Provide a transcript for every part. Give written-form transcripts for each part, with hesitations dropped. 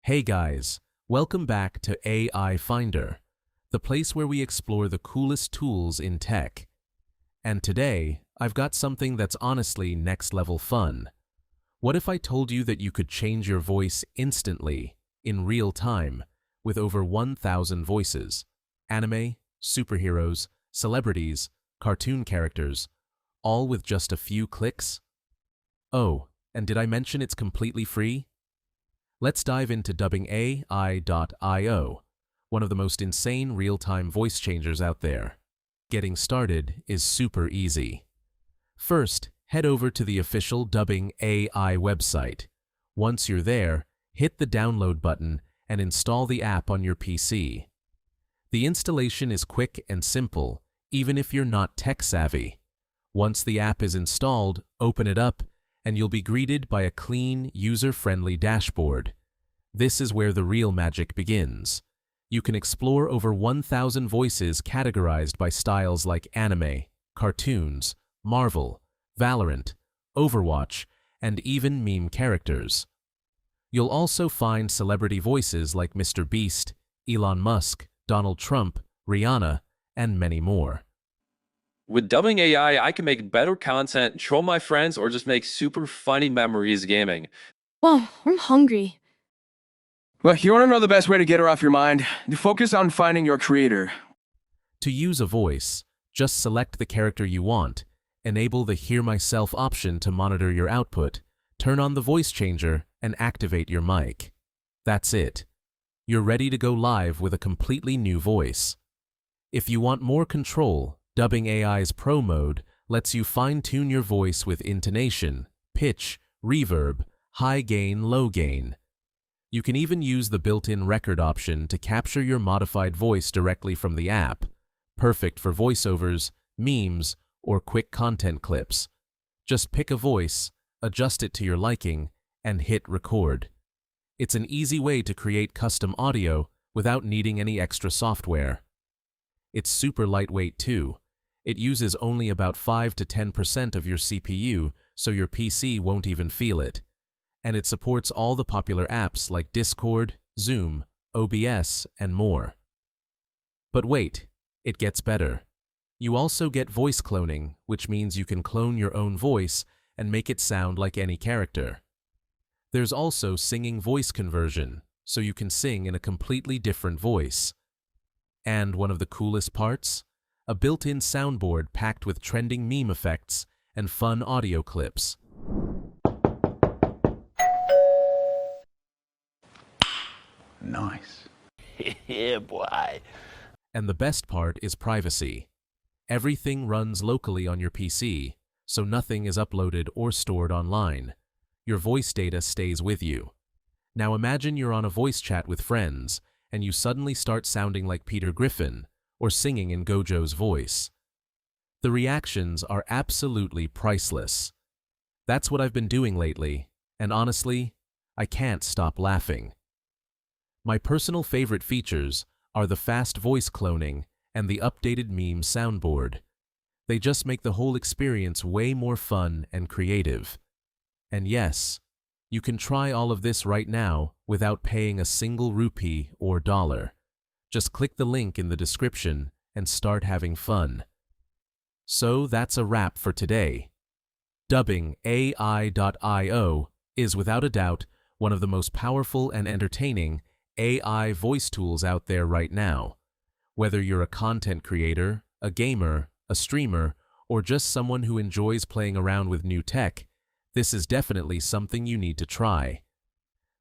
Hey guys, welcome back to AI Finder, the place where we explore the coolest tools in tech. And today, I've got something that's honestly next level fun. What if I told you that you could change your voice instantly, in real time, with over 1,000 voices? Anime, superheroes, celebrities, cartoon characters, all with just a few clicks? Oh, and did I mention it's completely free? Let's dive into dubbing AI.io, one of the most insane real-time voice changers out there. Getting started is super easy. First, head over to the official Dubbing AI website. Once you're there, hit the download button and install the app on your PC. The installation is quick and simple, even if you're not tech-savvy. Once the app is installed, open it up, and you'll be greeted by a clean, user-friendly dashboard. This is where the real magic begins. You can explore over 1,000 voices categorized by styles like anime, cartoons, Marvel, Valorant, Overwatch, and even meme characters. You'll also find celebrity voices like Mr. Beast, Elon Musk, Donald Trump, Rihanna, and many more. With dubbing AI, I can make better content, troll my friends, or just make super funny memories gaming. Well, I'm hungry. Well, you want to know the best way to get her off your mind? You focus on finding your creator. To use a voice, just select the character you want, enable the Hear Myself option to monitor your output, turn on the voice changer, and activate your mic. That's it. You're ready to go live with a completely new voice. If you want more control, Dubbing AI's Pro mode lets you fine-tune your voice with intonation, pitch, reverb, high gain, low gain. You can even use the built-in record option to capture your modified voice directly from the app, perfect for voiceovers, memes, or quick content clips. Just pick a voice, adjust it to your liking, and hit record. It's an easy way to create custom audio without needing any extra software. It's super lightweight too. It uses only about 5 to 10% of your CPU, so your PC won't even feel it. And it supports all the popular apps like Discord, Zoom, OBS, and more. But wait, it gets better. You also get voice cloning, which means you can clone your own voice and make it sound like any character. There's also singing voice conversion, so you can sing in a completely different voice. And one of the coolest parts? A built-in soundboard packed with trending meme effects and fun audio clips. Nice. Yeah, boy. And the best part is privacy. Everything runs locally on your PC, so nothing is uploaded or stored online. Your voice data stays with you. Now imagine you're on a voice chat with friends, and you suddenly start sounding like Peter Griffin, or singing in Gojo's voice. The reactions are absolutely priceless. That's what I've been doing lately, and honestly, I can't stop laughing. My personal favorite features are the fast voice cloning and the updated meme soundboard. They just make the whole experience way more fun and creative. And yes, you can try all of this right now without paying a single rupee or dollar. Just click the link in the description and start having fun. So that's a wrap for today. Dubbing AI.io is without a doubt one of the most powerful and entertaining AI voice tools out there right now. Whether you're a content creator, a gamer, a streamer, or just someone who enjoys playing around with new tech, this is definitely something you need to try.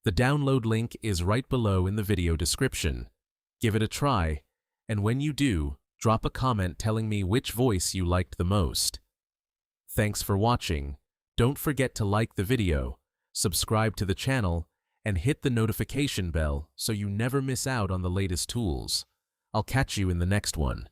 The download link is right below in the video description. Give it a try, and when you do, drop a comment telling me which voice you liked the most. Thanks for watching. Don't forget to like the video, subscribe to the channel, and hit the notification bell so you never miss out on the latest tools. I'll catch you in the next one.